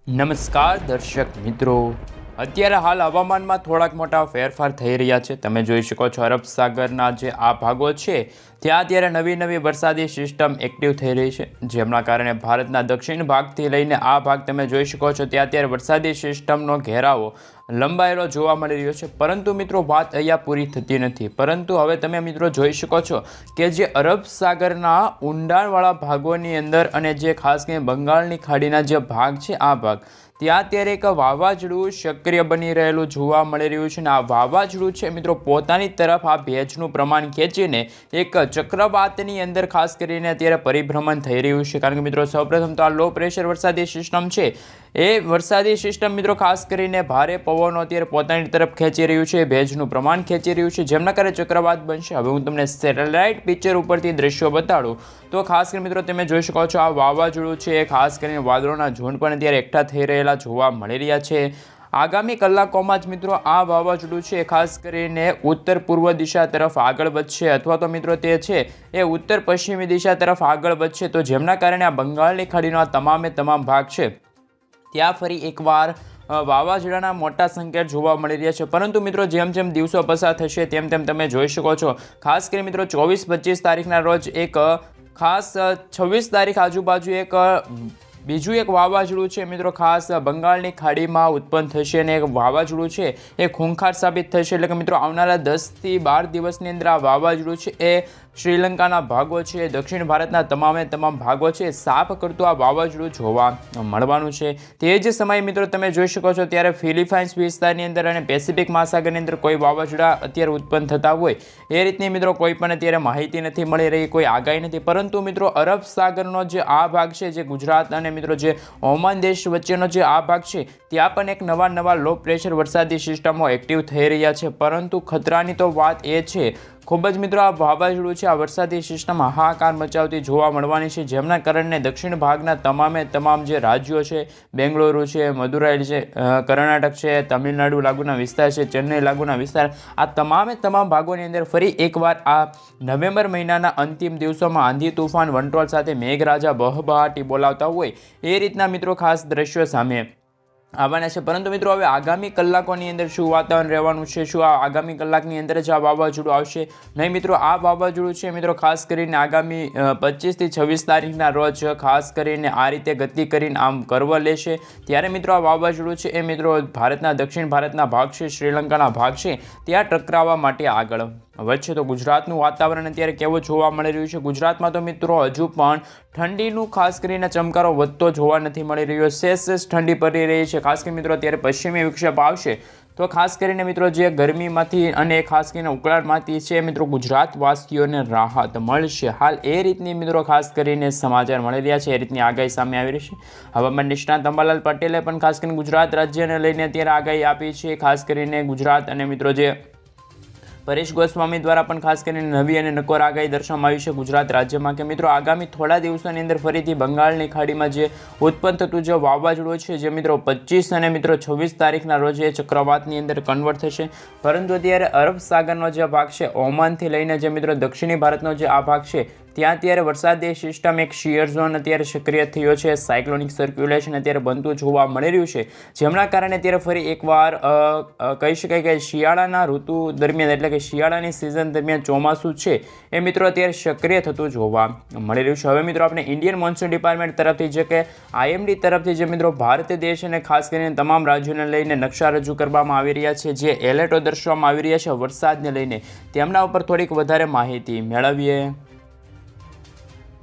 નમસ્કાર દર્શક મિત્રો, અત્યારે હાલ હવામાનમાં થોડાક મોટા ફેરફાર થઈ રહ્યા છે. તમે જોઈ શકો છો અરબ સાગરના જે આ ભાગો છે ત્યાં અત્યારે નવી વરસાદી સિસ્ટમ એક્ટિવ થઈ રહી છે, જેમના કારણે ભારતના દક્ષિણ ભાગથી લઈને આ ભાગ તમે જોઈ શકો છો ત્યાં અત્યારે વરસાદી સિસ્ટમનો ઘેરાવો લંબાયેલો જોવા મળી રહ્યો છે. પરંતુ મિત્રો વાત અહીંયા પૂરી થતી નથી. પરંતુ હવે તમે મિત્રો જોઈ શકો છો કે જે અરબ સાગરના ઊંડાણવાળા ભાગોની અંદર અને જે ખાસ કરીને બંગાળની ખાડીના જે ભાગ છે આ ભાગ ત્યાં અત્યારે એક વાવાઝોડું સક્રિય બની રહેલું જોવા મળી રહ્યું છે. અને આ વાવાઝોડું છે મિત્રો પોતાની તરફ આ ભેજનું પ્રમાણ ખેંચીને એક ચક્રવાતની અંદર ખાસ કરીને અત્યારે પરિભ્રમણ થઈ રહ્યું છે. કારણ કે મિત્રો સૌપ્રથમ તો આ લો પ્રેશર વરસાદી સિસ્ટમ છે એ વરસાદી સિસ્ટમ મિત્રો ખાસ કરીને ભારે પવનો અત્યારે પોતાની તરફ ખેંચી રહ્યું છે, ભેજનું પ્રમાણ ખેંચી રહ્યું છે, જેમના કારણે ચક્રવાત બનશે. હવે હું તમને સેટેલાઇટ પિક્ચર ઉપરથી દ્રશ્યો બતાડું તો ખાસ કરીને મિત્રો તમે જોઈ શકો છો આ વાવાઝોડું છે ખાસ કરીને વાદળોના ઝુંડ પણ અત્યારે એકઠા થઈ રહેલા જોવા મળી રહ્યા છે. આગામી કલાકોમાં જ મિત્રો આ વાવાઝોડું છે ખાસ કરીને ઉત્તર પૂર્વ દિશા તરફ આગળ વધશે અથવા તો મિત્રો તે છે એ ઉત્તર પશ્ચિમી દિશા તરફ આગળ વધશે, તો જેમના કારણે આ બંગાળની ખાડીનો આ તમામ ભાગ છે ત્યાં ફરી એકવાર વાવાઝોડાના મોટા સંકેત જોવા મળી રહ્યા છે. પરંતુ મિત્રો જેમ દિવસો પસાર થશે તેમ તમે જોઈ શકો છો ખાસ કરીને મિત્રો 24-25 તારીખના રોજ એક ખાસ 26 તારીખ આજુબાજુ એક બીજું એક વાવાઝોડું છે મિત્રો ખાસ બંગાળની ખાડીમાં ઉત્પન્ન થશે અને એક વાવાઝોડું છે એ ખૂંખાર સાબિત થશે. એટલે કે મિત્રો આવનારા 10 થી 12 દિવસની અંદર આ વાવાઝોડું છે એ શ્રીલંકાના ભાગો છે, દક્ષિણ ભારતના તમામ ભાગો છે સાફ કરતું આ વાવાઝોડું જોવા મળવાનું છે. તે જ સમયે મિત્રો તમે જોઈ શકો છો ત્યારે ફિલિપાઇન્સ વિસ્તારની અંદર અને પેસિફિક મહાસાગરની અંદર કોઈ વાવાઝોડા અત્યારે ઉત્પન્ન થતા હોય એ રીતની મિત્રો કોઈ પણ અત્યારે માહિતી નથી મળી રહી, કોઈ આગાહી નથી. પરંતુ મિત્રો અરબ સાગરનો જે આ ભાગ છે જે ગુજરાત અને મિત્રો જે ઓમાન દેશ વચ્ચેનો જે આ ભાગ છે ત્યાં પણ એક નવા લો પ્રેશર વરસાદી સિસ્ટમો એક્ટિવ થઈ રહ્યા છે. પરંતુ ખતરાની તો વાત એ છે ખૂબ જ મિત્રો આ વાવાઝોડું છે આ વરસાદી સિસ્ટમ હાહાકાર મચાવતી જોવા મળવાની છે, જેમના કારણે દક્ષિણ ભાગના તમામ જે રાજ્યો છે, બેંગલુરુ છે, મદુરાઈ છે, કર્ણાટક છે, તમિલનાડુ લાગુના વિસ્તાર છે, ચેન્નઈ લાગુના વિસ્તાર, આ તમામ ભાગોની અંદર ફરી એકવાર આ નવેમ્બર મહિનાના અંતિમ દિવસોમાં આંધી તુફાન વંટોળ સાથે મેઘરાજા બહબહાટી બોલાવતા હોય એ રીતના મિત્રો ખાસ દ્રશ્યો સામે આવવાના છે. પરંતુ મિત્રો હવે આગામી કલાકોની અંદર શું વાતાવરણ રહેવાનું છે, શું આ આગામી કલાકની અંદર જ આ વાવાઝોડું આવશે નહીં મિત્રો? આ વાવાઝોડું છે મિત્રો ખાસ કરીને આગામી 25 થી 26 તારીખના રોજ ખાસ કરીને આ રીતે ગતિ કરીને આમ કરવ લેશે. ત્યારે મિત્રો આ વાવાઝોડું છે એ મિત્રો ભારતના દક્ષિણ ભારતના ભાગ છે, શ્રીલંકાના ભાગ છે ત્યાં ટકરાવવા માટે આગળ વધશે. તો ગુજરાતનું વાતાવરણ અત્યારે કેવું જોવા મળી રહ્યું છે? ગુજરાતમાં તો મિત્રો હજુ પણ ઠંડીનું ખાસ કરીને ચમકારો વધતો જોવા નથી મળી રહ્યો. સેસ ઠંડી પડી રહી છે. ખાસ કરીને મિત્રો અત્યારે પશ્ચિમી વિક્ષેપ આવશે તો ખાસ કરીને મિત્રો જે ગરમીમાંથી અને ખાસ કરીને ઉકળાટમાંથી છે મિત્રો ગુજરાતવાસીઓને રાહત મળશે. હાલ એ રીતની મિત્રો ખાસ કરીને સમાચાર મળી રહ્યા છે, એ રીતની આગાહી સામે આવી રહી છે. હવામાન નિષ્ણાત અંબાલાલ પટેલે પણ ખાસ કરીને ગુજરાત રાજ્યને લઈને અત્યારે આગાહી આપી છે. ખાસ કરીને ગુજરાત અને મિત્રો જે પરેશ ગોસ્વામી દ્વારા પણ ખાસ કરીને નવી અને નકોર આગાહી દર્શાવવામાં આવી છે ગુજરાત રાજ્યમાં કે મિત્રો આગામી થોડા દિવસોની અંદર ફરીથી બંગાળની ખાડીમાં જે ઉત્પન્ન થતું જે વાવાઝોડું છે જે મિત્રો 25 અને મિત્રો 26 તારીખના રોજ એ ચક્રવાતની અંદર કન્વર્ટ થશે. પરંતુ અત્યારે અરબ સાગરનો જે ભાગ છે ઓમાનથી લઈને જે મિત્રો દક્ષિણી ભારતનો જે આ ભાગ છે ત્યાં અત્યારે વરસાદી સિસ્ટમ એક શિયર ઝોન અત્યારે સક્રિય થયો છે, સાયક્લોનિક સર્ક્યુલેશન અત્યારે બનતું જોવા મળી રહ્યું છે, જેમના કારણે અત્યારે ફરી એકવાર કહી શકાય કે શિયાળાના ઋતુ દરમિયાન એટલે કે શિયાળાની સિઝન દરમિયાન ચોમાસું છે એ મિત્રો અત્યારે સક્રિય થતું જોવા મળી રહ્યું છે. હવે મિત્રો આપણે ઇન્ડિયન મોન્સૂન ડિપાર્ટમેન્ટ તરફથી જે કે IMD તરફથી જે મિત્રો ભારત દેશ અને ખાસ કરીને તમામ રાજ્યોને લઈને નકશા રજૂ કરવામાં આવી રહ્યા છે, જે એલર્ટો દર્શાવવામાં આવી રહ્યા છે વરસાદને લઈને, તેમના ઉપર થોડીક વધારે માહિતી મેળવીએ.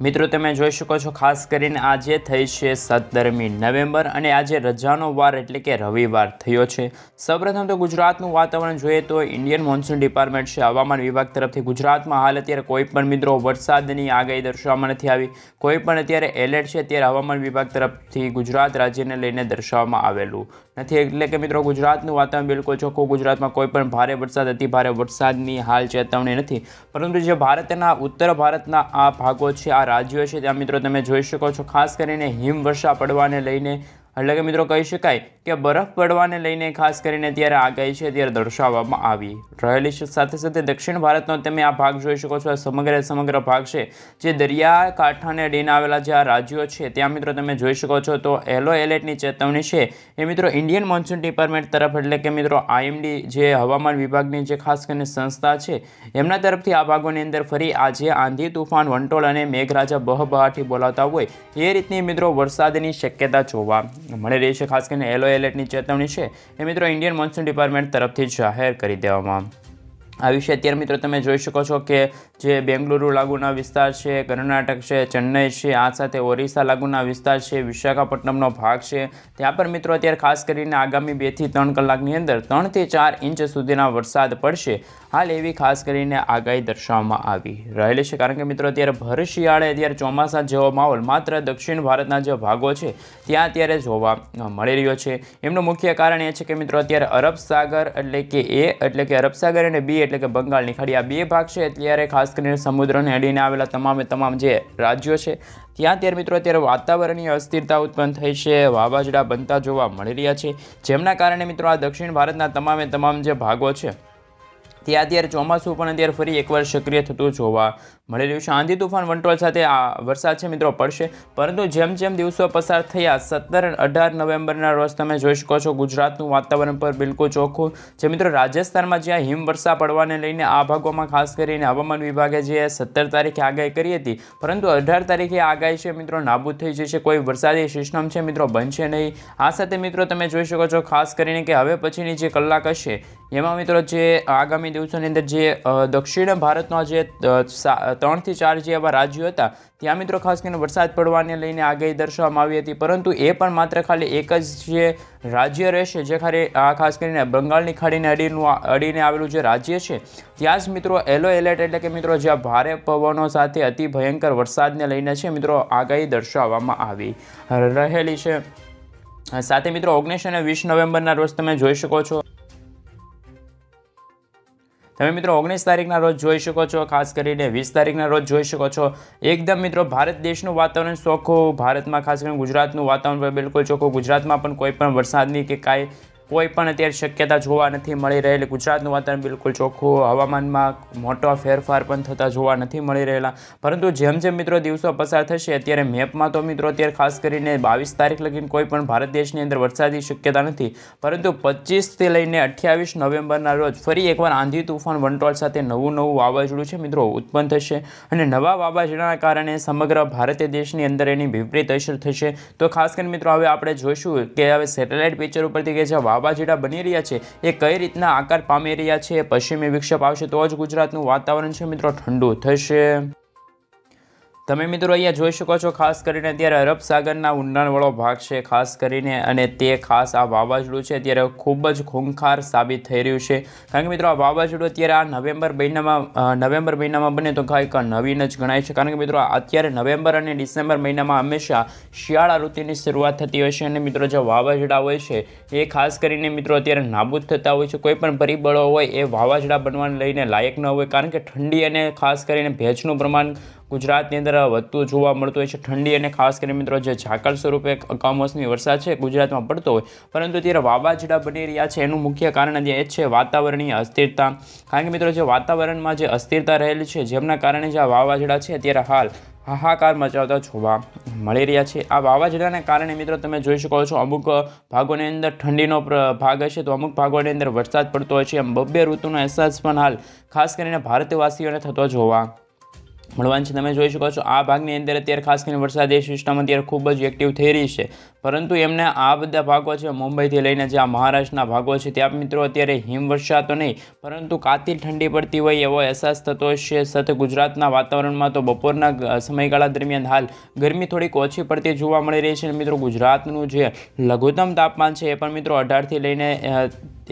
મિત્રો તમે જોઈ શકો છો ખાસ કરીને આજે થઈ છે 17મી નવેમ્બર અને આજે રજાનો વાર એટલે કે રવિવાર થયો છે. સૌપ્રથમ તો ગુજરાતનું વાતાવરણ જોઈએ તો ઇન્ડિયન મોન્સૂન ડિપાર્ટમેન્ટ છે હવામાન વિભાગ તરફથી ગુજરાતમાં હાલ અત્યારે કોઈ પણ મિત્રો વરસાદની આગાહી દર્શાવવામાં નથી આવી, કોઈ પણ અત્યારે એલર્ટ છે અત્યારે હવામાન વિભાગ તરફથી ગુજરાત રાજ્યને લઈને દર્શાવવામાં આવેલું નથી. એટલે કે મિત્રો ગુજરાતનું વાતાવરણ બિલકુલ ચોખ્ખું, ગુજરાતમાં કોઈ પણ ભારે વરસાદ અતિ ભારે વરસાદની હાલ ચેતવણી નથી. પરંતુ જે ભારતના ઉત્તર ભારતના આ ભાગો છે, આ રાજ્યો છે ત્યાં મિત્રો તમે જોઈ શકો છો ખાસ કરીને હિમવર્ષા પડવાને લઈને એટલે કે મિત્રો કહી શકાય કે બરફ પડવાને લઈને ખાસ કરીને ત્યારે આગાહી છે ત્યારે દર્શાવવામાં આવી રહેલી છે। સાથે સાથે દક્ષિણ ભારતનો તમે આ ભાગ જોઈ શકો છો। આ સમગ્ર ભાગ છે જે દરિયા કાંઠાને અડીને આવેલા જે આ રાજ્યો છે ત્યાં મિત્રો તમે જોઈ શકો છો તો યલો એલર્ટની ચેતવણી છે એ મિત્રો ઇન્ડિયન મોન્સૂન ડિપાર્ટમેન્ટ તરફ એટલે કે મિત્રો IMD જે હવામાન વિભાગની જે ખાસ કરીને સંસ્થા છે એમના તરફથી આ ભાગોની અંદર ફરી આજે આંધી તુફાન વંટોળ અને મેઘરાજા બહબહાટી બોલાવતા હોય એ રીતની મિત્રો વરસાદની શક્યતા જોવા મળી રહી છે। ખાસ કરીને યલો એલર્ટની ચેતવણી છે એ મિત્રો ઇન્ડિયન મોન્સૂન ડિપાર્ટમેન્ટ તરફથી જાહેર કરી દેવામાં આવી છે। અત્યારે મિત્રો તમે જોઈ શકો છો કે જે બેંગલુરુ લાગુના વિસ્તાર છે, કર્ણાટક છે, ચેન્નઈ છે, આ સાથે ઓરિસ્સા લાગુના વિસ્તાર છે, વિશાખાપટ્ટનમનો ભાગ છે ત્યાં પર મિત્રો અત્યારે ખાસ કરીને આગામી 2 થી 3 કલાકની અંદર 3 થી 4 ઇંચ સુધીના વરસાદ પડશે હાલ એવી ખાસ કરીને આગાહી દર્શાવવામાં આવી રહેલી છે। કારણ કે મિત્રો અત્યારે ભર શિયાળે અત્યારે ચોમાસા જેવો માહોલ માત્ર દક્ષિણ ભારતના જે ભાગો છે ત્યાં અત્યારે જોવા મળી રહ્યો છે। એમનું મુખ્ય કારણ એ છે કે મિત્રો અત્યારે અરબ સાગર એટલે કે અરબ સાગર અને બી એટલે કે બંગાળની ખાડી આ 2 ભાગ છે અત્યારે ખાસ કરીને સમુદ્રને અડીને આવેલા તમામ જે રાજ્યો છે ત્યાં ત્યારે મિત્રો અત્યારે વાતાવરણીય અસ્થિરતા ઉત્પન્ન થઈ છે, વાવાઝોડા બનતા જોવા મળી રહ્યા છે જેમના કારણે મિત્રો આ દક્ષિણ ભારતના તમામ જે ભાગો છે ત્યાં અત્યારે ચોમાસું પણ અત્યારે ફરી એકવાર સક્રિય થતું જોવા મળી રહ્યું છે। આંધી તુફાન વંટોળ સાથે આ વરસાદ છે મિત્રો પડશે પરંતુ જેમ દિવસો પસાર થયા 17-18 નવેમ્બરના રોજ તમે જોઈ શકો છો ગુજરાતનું વાતાવરણ પર બિલકુલ ચોખ્ખું જે મિત્રો રાજસ્થાનમાં જ્યાં હિમવર્ષા પડવાને લઈને આ ભાગોમાં ખાસ કરીને હવામાન વિભાગે જે 17 તારીખે આગાહી કરી હતી પરંતુ 18 તારીખે આગાહી છે મિત્રો નાબૂદ થઈ જશે, કોઈ વરસાદી સિસ્ટમ છે મિત્રો બનશે નહીં। આ સાથે મિત્રો તમે જોઈ શકો છો ખાસ કરીને કે હવે પછીની જે કલાક હશે એમાં મિત્રો જે આગામી દિવસોની અંદર જે દક્ષિણ ભારતનો જે 3 થી 4 જે એવા રાજ્યો હતા ત્યાં મિત્રો ખાસ કરીને વરસાદ પડવાને લઈને આગાહી દર્શાવવામાં આવી હતી પરંતુ એ પણ માત્ર ખાલી એક જ જે રાજ્ય રહેશે જે ખાસ કરીને બંગાળની ખાડીને અડીને આવેલું જે રાજ્ય છે ત્યાં જ મિત્રો યલો એલર્ટ એટલે કે મિત્રો જ્યાં ભારે પવનો સાથે અતિ ભયંકર વરસાદને લઈને છે મિત્રો આગાહી દર્શાવવામાં આવી રહેલી છે। સાથે મિત્રો 19 અને 20 નવેમ્બરના રોજ તમે જોઈ શકો છો તમે મિત્રો 19 તારીખના રોજ જોઈ શકો છો ખાસ કરીને 20 તારીખના રોજ જોઈ શકો છો એકદમ મિત્રો ભારત દેશનું વાતાવરણ ચોખ્ખું, ભારતમાં ખાસ કરીને ગુજરાતનું વાતાવરણ બિલકુલ ચોખ્ખું, ગુજરાતમાં પણ કોઈ પણ વરસાદની કે કોઈ પણ અત્યારે શક્યતા જોવા નથી મળી રહેલી। ગુજરાતનું વાતાવરણ બિલકુલ ચોખ્ખું, હવામાનમાં મોટો ફેરફાર પણ થતા જોવા નથી મળી રહેલા પરંતુ જેમ મિત્રો દિવસો પસાર થશે અત્યારે મેપમાં તો મિત્રો અત્યારે ખાસ કરીને 22 તારીખ લગીને કોઈ પણ ભારત દેશની અંદર વરસાદની શક્યતા નથી પરંતુ 25 થી લઈને 28 નવેમ્બરના રોજ ફરી એકવાર આંધી તુફાન વંટોળ સાથે નવું વાવાઝોડું છે મિત્રો ઉત્પન્ન થશે અને નવા વાવાઝોડાના કારણે સમગ્ર ભારત દેશની અંદર એની વિપરીત અસર થશે। તો ખાસ કરીને મિત્રો હવે આપણે જોઈશું કે હવે સેટેલાઇટ પિક્ચર ઉપરથી કે જે વાવાઝોડા બની રહ્યા છે એ કઈ રીતના આકાર પામી રહ્યા છે, પશ્ચિમી વિક્ષેપ આવશે તો જ ગુજરાતનું વાતાવરણ છે મિત્રો ઠંડુ થશે। તમે મિત્રો અહીંયા જોઈ શકો છો ખાસ કરીને અત્યારે અરબ સાગરના ઊંડાણવાળો ભાગ છે ખાસ કરીને અને તે ખાસ આ વાવાઝોડું છે અત્યારે ખૂબ જ ખૂંખાર સાબિત થઈ રહ્યું છે કારણ કે મિત્રો આ વાવાઝોડું અત્યારે આ નવેમ્બર મહિનામાં બને તો કાંઈક નવીન જ ગણાય છે કારણ કે મિત્રો અત્યારે નવેમ્બર અને ડિસેમ્બર મહિનામાં હંમેશા શિયાળા ઋતુની શરૂઆત થતી હોય છે અને મિત્રો જે વાવાઝોડા હોય છે એ ખાસ કરીને મિત્રો અત્યારે નાબૂદ થતા હોય છે। કોઈ પણ પરિબળો હોય એ વાવાઝોડા બનવાને લઈને લાયક ન હોય કારણ કે ઠંડી અને ખાસ કરીને ભેજનું પ્રમાણ ગુજરાતની અંદર વધતું જોવા મળતું હોય છે। ઠંડી અને ખાસ કરીને મિત્રો જે ઝાકળ સ્વરૂપે કમોસમી વરસાદ છે ગુજરાતમાં પડતો હોય પરંતુ અત્યારે વાવાઝોડા બની રહ્યા છે એનું મુખ્ય કારણ એ છે વાતાવરણીય અસ્થિરતા કારણ કે મિત્રો જે વાતાવરણમાં જે અસ્થિરતા રહેલી છે જેમના કારણે જે આ વાવાઝોડા છે અત્યારે હાલ હાહાકાર મચાવતા જોવા મળી રહ્યા છે। આ વાવાઝોડાને કારણે મિત્રો તમે જોઈ શકો છો અમુક ભાગોની અંદર ઠંડીનો ભાગ હશે તો અમુક ભાગોની અંદર વરસાદ પડતો હોય છે એમ બબ્બે ઋતુનો અહેસાસ પણ હાલ ખાસ કરીને ભારતવાસીઓને થતો જોવા મળવાનું છે। તમે જોઈ શકો છો આ ભાગની અંદર અત્યારે ખાસ કરીને વરસાદી સિસ્ટમ અત્યારે ખૂબ જ એક્ટિવ થઈ રહી છે પરંતુ એમને આ બધા ભાગો છે મુંબઈથી લઈને જે આ મહારાષ્ટ્રના ભાગો છે ત્યાં મિત્રો અત્યારે હિમવર્ષા તો નહીં પરંતુ કાતિલ ઠંડી પડતી હોય એવો અહેસાસ થતો હશે। સાથે ગુજરાતના વાતાવરણમાં તો બપોરના સમયગાળા દરમિયાન હાલ ગરમી થોડીક ઓછી પડતી જોવા મળી રહી છે। મિત્રો ગુજરાતનું જે લઘુત્તમ તાપમાન છે એ પણ મિત્રો 18 થી લઈને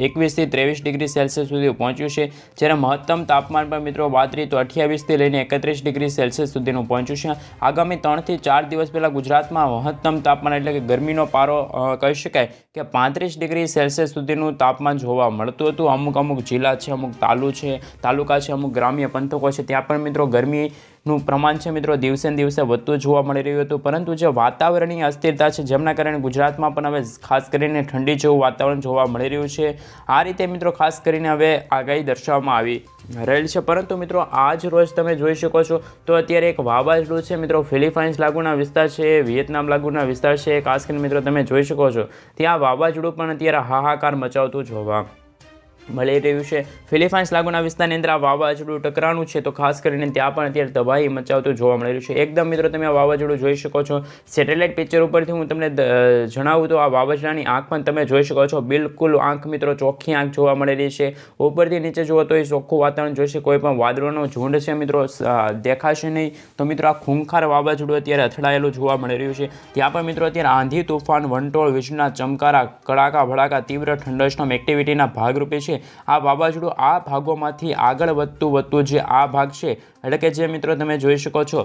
21 થી 23 ડિગ્રી સેલ્સિયસ સુધી પહોંચ્યું છે જ્યારે મહત્તમ તાપમાન પણ મિત્રો 32 તો 28 થી લઈને 31 ડિગ્રી સેલ્સિયસ સુધીનું પહોંચ્યું છે। આગામી 3 થી 4 દિવસ પહેલાં ગુજરાતમાં મહત્તમ તાપમાન એટલે કે ગરમીનો પારો કહી શકાય કે 35 ડિગ્રી સેલ્સિયસ સુધીનું તાપમાન જોવા મળતું હતું। અમુક જિલ્લા છે, અમુક તાલુકા છે, અમુક ગ્રામ્ય પંથકો છે ત્યાં પણ મિત્રો ગરમી નું પ્રમાણ છે મિત્રો દિવસે ને દિવસે વધતું જોવા મળી રહ્યું હતું, પરંતુ જે વાતાવરણીય અસ્થિરતા છે જેમના કારણે ગુજરાતમાં પણ હવે ખાસ કરીને ઠંડી જેવું વાતાવરણ જોવા મળી રહ્યું છે। આ રીતે મિત્રો ખાસ કરીને હવે આગાહી દર્શાવવામાં આવી રહેલ છે। પરંતુ મિત્રો આજ રોજ તમે જોઈ શકો છો તો અત્યારે એક વાવાઝોડું છે મિત્રો ફિલિપાઇન્સ લાગુના વિસ્તાર છે, વિયેતનામ લાગુના વિસ્તાર છે, ખાસ કરીને મિત્રો તમે જોઈ શકો છો ત્યાં વાવાઝોડું પણ અત્યારે હાહાકાર મચાવતું જોવા મળી રહ્યું છે। ફિલિપાઇન્સ લાગુના વિસ્તારની અંદર આ વાવાઝોડું ટકરાનું છે તો ખાસ કરીને ત્યાં પણ અત્યારે તબાહી મચાવતું જોવા મળી રહ્યું છે। એકદમ મિત્રો તમે આ વાવાઝોડું જોઈ શકો છો, સેટેલાઇટ પિક્ચર ઉપરથી હું તમને જણાવું તો આ વાવાઝોડાની આંખ પણ તમે જોઈ શકો છો, બિલકુલ આંખ મિત્રો ચોખ્ખી આંખ જોવા મળી રહી છે। ઉપરથી નીચે જુઓ તો એ ચોખ્ખું વાતાવરણ જોઈશે, કોઈ પણ વાદળોનો ઝુંડ છે મિત્રો દેખાશે નહીં। તો મિત્રો આ ખૂંખાર વાવાઝોડું અત્યારે અથડાયેલું જોવા મળી રહ્યું છે। ત્યાં પણ મિત્રો અત્યારે આંધી તોફાન, વંટોળ, વીજળીના ચમકારા, કડાકા ભડાકા, તીવ્ર થંડરસ્ટોર્મ એક્ટિવિટીના ભાગરૂપે છે આ વાવાઝોડું આ ભાગોમાંથી આગળ વધતું જે આ ભાગ છે એટલે કે જે મિત્રો તમે જોઈ શકો છો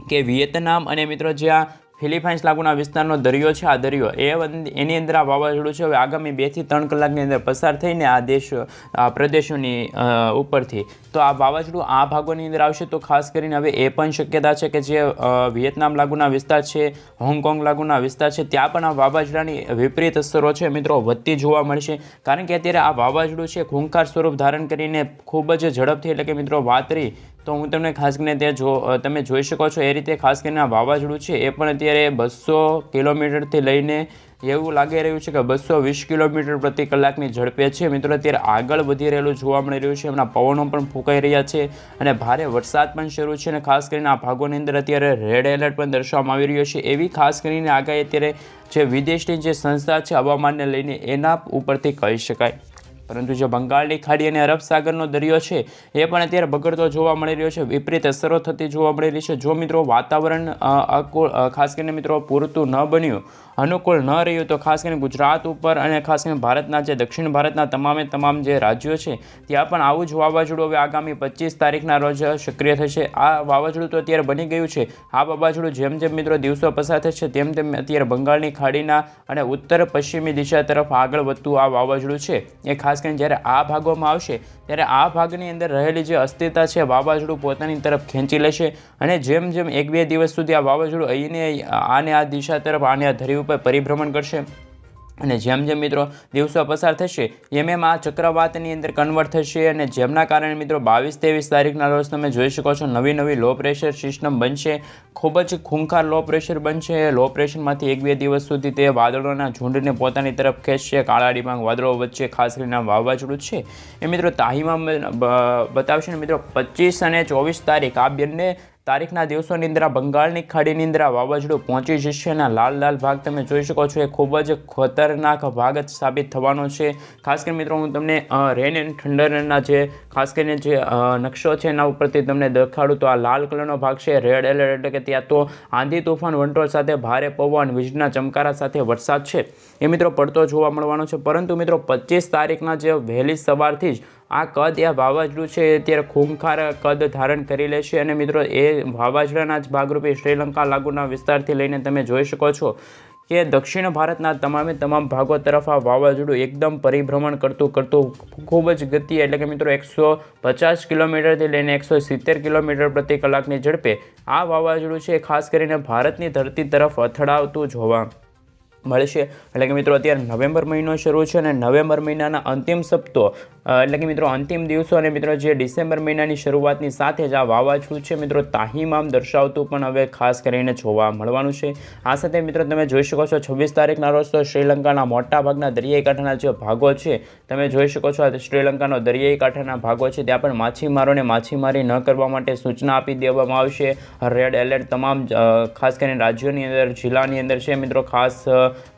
કે વિયેતનામ અને મિત્રો જે આ ફિલિપાઇન્સ લાગુના વિસ્તારનો દરિયો છે, આ દરિયો એની અંદર આ વાવાઝોડું છે હવે આગામી 2 થી 3 કલાકની અંદર પસાર થઈને આ પ્રદેશોની ઉપરથી તો આ વાવાઝોડું આ ભાગોની અંદર આવશે તો ખાસ કરીને હવે એ પણ શક્યતા છે કે જે વિયેતનામ લાગુના વિસ્તાર છે, હોંગકોંગ લાગુના વિસ્તાર છે ત્યાં પણ આ વાવાઝોડાની વિપરીત અસરો છે મિત્રો વધતી જોવા મળશે। કારણ કે અત્યારે આ વાવાઝોડું છે ખૂંખાર સ્વરૂપ ધારણ કરીને ખૂબ જ ઝડપથી એટલે કે મિત્રો વાતરી તો હું તમને ખાસ કરીને ત્યાં તમે જોઈ શકો છો એ રીતે ખાસ કરીને આ વાવાઝોડું છે એ પણ અત્યારે 200 કિલોમીટરથી લઈને એવું લાગી રહ્યું છે કે 220 કિલોમીટર પ્રતિ કલાકની ઝડપે છે મિત્રો અત્યારે આગળ વધી રહેલું જોવા મળી રહ્યું છે। એમના પવનો પણ ફૂંકાઈ રહ્યા છે અને ભારે વરસાદ પણ શરૂ છે અને ખાસ કરીને આ ભાગોની અંદર અત્યારે રેડ એલર્ટ પણ દર્શાવવામાં આવી રહ્યો છે। એવી ખાસ કરીને આગાહી અત્યારે જે વિદેશની જે સંસ્થા છે હવામાનને લઈને એના ઉપરથી કહી શકાય। પરંતુ જે બંગાળની ખાડી અને અરબ સાગરનો દરિયો છે એ પણ અત્યારે બગડતો જોવા મળી રહ્યો છે, વિપરીત અસરો થતી જોવા મળી રહી છે। જો મિત્રો વાતાવરણ ખાસ કરીને મિત્રો પૂરતું ન બન્યું, અનુકૂળ ન રહ્યું તો ખાસ કરીને ગુજરાત ઉપર અને ખાસ કરીને ભારતના જે દક્ષિણ ભારતના તમામ જે રાજ્યો છે ત્યાં પણ આવું જ વાવાઝોડું હવે આગામી 25 તારીખના રોજ સક્રિય થશે। આ વાવાઝોડું તો અત્યારે બની ગયું છે। આ વાવાઝોડું જેમ જેમ મિત્રો દિવસો પસાર થશે તેમ તેમ અત્યારે બંગાળની ખાડીના અને ઉત્તર પશ્ચિમી દિશા તરફ આગળ વધતું આ વાવાઝોડું છે એ ખાસ કરીને જ્યારે આ ભાગોમાં આવશે ત્યારે આ ભાગની અંદર રહેલી જે અસ્થિરતા છે વાવાઝોડું પોતાની તરફ ખેંચી લેશે અને જેમ જેમ 1-2 દિવસ સુધી આ વાવાઝોડું આને આ દિશા તરફ આને આ ધરી ઉપર પરિભ્રમણ કરશે અને જેમ જેમ મિત્રો દિવસો પસાર થશે એમ આ ચક્રવાતની અંદર કન્વર્ટ થશે અને જેમના કારણે મિત્રો 22-23 તારીખના રોજ તમે જોઈ શકો છો નવી લો પ્રેશર સિસ્ટમ બનશે, ખૂબ જ ખૂંખાર લો પ્રેશર બનશે। લો પ્રેશરમાંથી 1-2 દિવસ સુધી તે વાદળોના ઝુંડને પોતાની તરફ ખેંચશે। કાળા ડિબાંગ વાદળો વચ્ચે ખાસ કરીને વાવાઝોડું છે એ મિત્રો તાહીમાં બતાવશે ને મિત્રો 25 અને 24 તારીખ આ બંને તારીખના દિવસોની અંદર આ બંગાળની ખાડીની અંદર આ વાવાઝોડું પહોંચી જશે અને લાલ ભાગ તમે જોઈ શકો છો એ ખૂબ જ ખતરનાક ભાગ સાબિત થવાનો છે। ખાસ કરીને મિત્રો હું તમને રેન એન્ડ થંડરના જે ખાસ કરીને જે નકશો છે એના ઉપરથી તમને દેખાડું તો આ લાલ કલરનો ભાગ છે રેડ એલર્ટ એટલે કે ત્યાં તો આંધી તોફાન, વંટોળ સાથે ભારે પવન, વીજળીના ચમકારા સાથે વરસાદ છે એ મિત્રો પડતો જોવા મળવાનો છે। પરંતુ મિત્રો 25 તારીખના જે વહેલી સવારથી જ આ કદ આ વાવાઝોડું છે અત્યારે ખૂંખાર કદ ધારણ કરી લેશે અને મિત્રો એ વાવાઝોડાના જ ભાગરૂપે શ્રીલંકા લાગુના વિસ્તારથી લઈને તમે જોઈ શકો છો કે દક્ષિણ ભારતના તમામ ભાગો તરફ આ વાવાઝોડું એકદમ પરિભ્રમણ કરતું ખૂબ જ ગતિ એટલે કે મિત્રો 150 કિલોમીટરથી લઈને 170 કિલોમીટર પ્રતિ કલાકની ઝડપે આ વાવાઝોડું છે ખાસ કરીને ભારતની ધરતી તરફ અથડાવતું જોવા મળશે। એટલે કે મિત્રો અત્યારે નવેમ્બર મહિનો શરૂ છે અને નવેમ્બર મહિનાના અંતિમ સપ્તાહ એટલે કે મિત્રો અંતિમ દિવસો અને મિત્રો જે ડિસેમ્બર મહિનાની શરૂઆતની સાથે જ આ વાવાઝોડું છે મિત્રો તાહીમામ દર્શાવતું પણ હવે ખાસ કરીને જોવા મળવાનું છે। આ સાથે મિત્રો તમે જોઈ શકો છો 26 તારીખના રોજ તો શ્રીલંકાના મોટા ભાગના દરિયાઈ કાંઠાના જે ભાગો છે તમે જોઈ શકો છો આ શ્રીલંકાનો દરિયાઈ કાંઠાના ભાગો છે ત્યાં પણ માછીમારોને માછીમારી ન કરવા માટે સૂચના આપી દેવામાં આવશે। રેડ એલર્ટ તમામ ખાસ કરીને રાજ્યોની અંદર, જિલ્લાની અંદર છે મિત્રો, ખાસ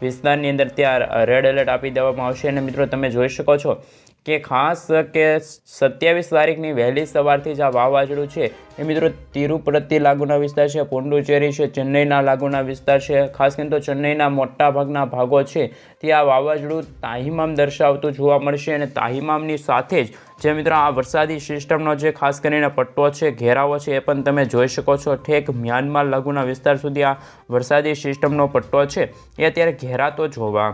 વિસ્તારની અંદર ત્યાં રેડ એલર્ટ આપી દેવામાં આવશે અને મિત્રો તમે જોઈ શકો છો કે ખાસ કે 27 તારીખની વહેલી સવારથી જ આ વાવાઝોડું છે એ મિત્રો તિરુપતિ લાગુના વિસ્તાર છે, પોંડુચેરી છે, ચેન્નઈના લાગુના વિસ્તાર છે, ખાસ કરીને તો ચેન્નઈના મોટા ભાગના ભાગો છે ત્યાં આ વાવાઝોડું તાહીમામ દર્શાવતું જોવા મળશે અને તાહીમામની સાથે જ જે મિત્રો આ વરસાદી સિસ્ટમનો જે ખાસ કરીને પટ્ટો છે, ઘેરાવો છે એ પણ તમે જોઈ શકો છો। ઠેક મ્યાનમાર લાગુના વિસ્તાર સુધી આ વરસાદી સિસ્ટમનો પટ્ટો છે એ અત્યારે ઘેરાતો જોવા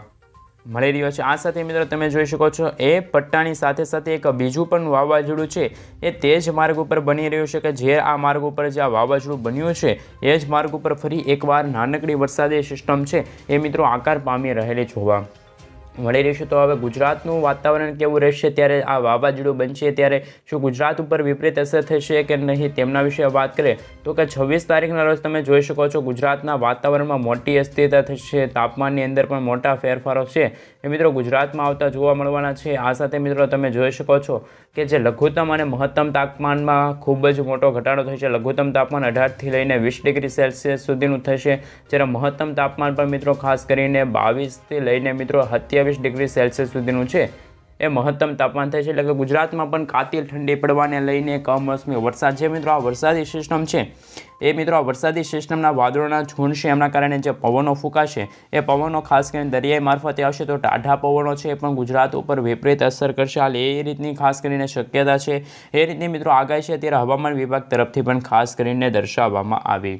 મળી રહ્યો છે। આ સાથે મિત્રો તમે જોઈ શકો છો એ પટ્ટાની સાથે સાથે એક બીજું પણ વાવાઝોડું છે એ તે જ માર્ગ ઉપર બની રહ્યું છે કે જે આ માર્ગ ઉપર જે આ વાવાઝોડું બન્યું છે એ જ માર્ગ ઉપર ફરી એકવાર નાનકડી વરસાદી સિસ્ટમ છે એ મિત્રો આકાર પામી રહેલી જોવા મળી રહ્યું છે। તો હવે ગુજરાતનું વાતાવરણ કેવું રહેશે ત્યારે આ વાવાઝોડું બનશે ત્યારે શું ગુજરાત ઉપર વિપરીત અસર થશે કે નહીં તેમના વિશે વાત કરીએ તો કે 26 તારીખના રોજ તમે જોઈ શકો છો ગુજરાતના વાતાવરણમાં મોટી અસ્થિરતા થશે, તાપમાનની અંદર પણ મોટા ફેરફારો છે એ મિત્રો ગુજરાતમાં આવતા જોવા મળવાના છે। આ સાથે મિત્રો તમે જોઈ શકો છો કે જે લઘુત્તમ અને મહત્તમ તાપમાનમાં ખૂબ જ મોટો ઘટાડો થશે। લઘુત્તમ તાપમાન 18થી લઈને 20 ડિગ્રી સેલ્સિયસ સુધીનું થશે, જ્યારે મહત્તમ તાપમાન પણ મિત્રો ખાસ કરીને 22થી લઈને મિત્રો 27 ડિગ્રી સેલ્સિયસ સુધીનું છે એ મહત્તમ તાપમાન થશે। એટલે કે ગુજરાતમાં પણ કાતિલ ઠંડી પડવાને લઈને કમોસમી વરસાદ છે મિત્રો આ વરસાદી સિસ્ટમ છે એ મિત્રો આ વરસાદી સિસ્ટમના વાદળોના ઝુંડ છે એમના કારણે જે પવનો ફૂંકાશે એ પવનો ખાસ કરીને દરિયાઈ મારફતે આવશે તો ટાઢા પવનો છે એ પણ ગુજરાત ઉપર વિપરીત અસર કરશે। હાલ એ રીતની ખાસ કરીને શક્યતા છે, એ રીતની મિત્રો આગાહી છે ત્યારે હવામાન વિભાગ તરફથી પણ ખાસ કરીને દર્શાવવામાં આવી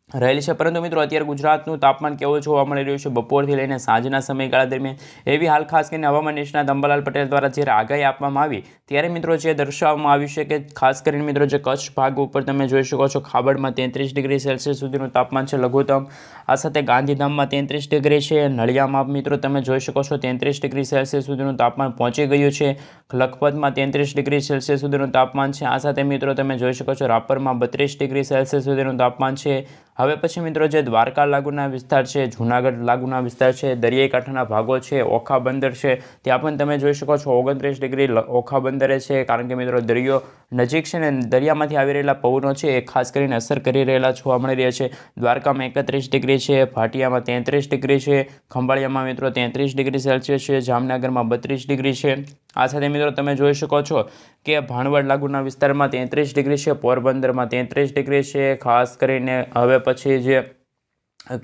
રહેલી છે। પરંતુ મિત્રો અત્યારે ગુજરાતનું તાપમાન કેવું જોવા મળી રહ્યું છે બપોરથી લઈને સાંજના સમયગાળા દરમિયાન એવી હાલ ખાસ કરીને હવામાન નિષ્ણાત અંબાલાલ પટેલ દ્વારા જ્યારે આગાહી આપવામાં આવી ત્યારે મિત્રો જે દર્શાવવામાં આવ્યું છે કે ખાસ કરીને મિત્રો જે કચ્છ ભાગ ઉપર તમે જોઈ શકો છો ખાબડમાં 33 ડિગ્રી સેલ્સિયસ સુધીનું તાપમાન છે લઘુત્તમ, આ સાથે ગાંધીધામમાં 33 ડિગ્રી છે, નળિયામાં મિત્રો તમે જોઈ શકો છો 33 ડિગ્રી સેલ્સિયસ સુધીનું તાપમાન પહોંચી ગયું છે, લખપતમાં 33 ડિગ્રી સેલ્સિયસ સુધીનું તાપમાન છે। આ સાથે મિત્રો તમે જોઈ શકો છો રાપરમાં 32 ડિગ્રી સેલ્સિયસ સુધીનું તાપમાન છે। હવે પછી મિત્રો જે દ્વારકા લાગુના વિસ્તાર છે, જૂનાગઢ લાગુના વિસ્તાર છે, દરિયાઈ કાંઠાના ભાગો છે, ઓખા બંદર છે ત્યાં પણ તમે જોઈ શકો છો 29 ડિગ્રી ઓખા બંદરે છે, કારણ કે મિત્રો દરિયો નજીક છે ને દરિયામાંથી આવી રહેલા પવનો છે એ ખાસ કરીને અસર કરી રહેલા જોવા મળી રહ્યા છે। દ્વારકામાં 31 ડિગ્રી છે, ભાટિયામાં 33 ડિગ્રી છે, ખંભાળિયામાં મિત્રો 33 ડિગ્રી સેલ્સિયસ છે, જામનગરમાં 32 ડિગ્રી છે। આ સાથે મિત્રો તમે જોઈ શકો છો કે ભાણવડ લાગુના વિસ્તારમાં 33 ડિગ્રી છે, પોરબંદરમાં 33 ડિગ્રી છે, ખાસ કરીને હવે પછી જે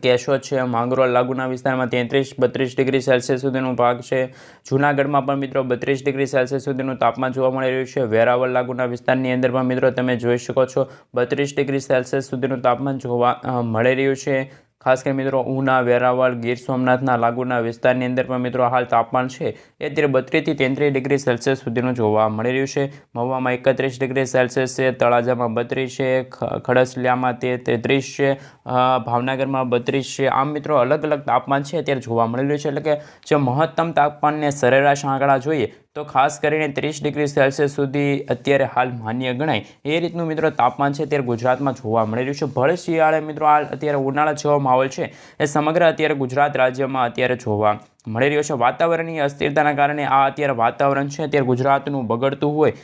કેશોદ છે, માંગરોળ લાગુના વિસ્તારમાં 33-32 ડિગ્રી સેલ્સિયસ સુધીનો ભાગ છે, જૂનાગઢમાં પણ મિત્રો 32 ડિગ્રી સેલ્સિયસ સુધીનું તાપમાન જોવા મળી રહ્યું છે, વેરાવળ લાગુના વિસ્તારની અંદર પણ મિત્રો તમે જોઈ શકો છો 32 ડિગ્રી સેલ્સિયસ સુધીનું તાપમાન જોવા મળી રહ્યું છે। ખાસ કરીને મિત્રો ઉના, વેરાવળ, ગીર સોમનાથના લાગુના વિસ્તારની અંદર પણ મિત્રો હાલ તાપમાન છે એ અત્યારે 32થી 33 ડિગ્રી સેલ્સિયસ સુધીનું જોવા મળી રહ્યું છે। મહુવામાં 31 ડિગ્રી સેલ્સિયસ છે, તળાજામાં 32 છે, ખડસલિયામાં 33 છે, ભાવનગરમાં 32 છે। આમ મિત્રો અલગ અલગ તાપમાન છે અત્યારે જોવા મળી રહ્યું છે। એટલે કે જે મહત્તમ તાપમાનને સરેરાશ આંકડા જોઈએ તો ખાસ કરીને 30 ડિગ્રી સેલ્સિયસ સુધી અત્યારે હાલ માન્ય ગણાય એ રીતનું મિત્રો તાપમાન છે અત્યારે ગુજરાતમાં જોવા મળી રહ્યું છે। ભલે શિયાળે મિત્રો હાલ અત્યારે ઉનાળા જેવો માહોલ છે એ સમગ્ર અત્યારે ગુજરાત રાજ્યમાં અત્યારે જોવા મળી રહ્યો છે। વાતાવરણની અસ્થિરતાના કારણે આ અત્યારે વાતાવરણ છે અત્યારે ગુજરાતનું બગડતું હોય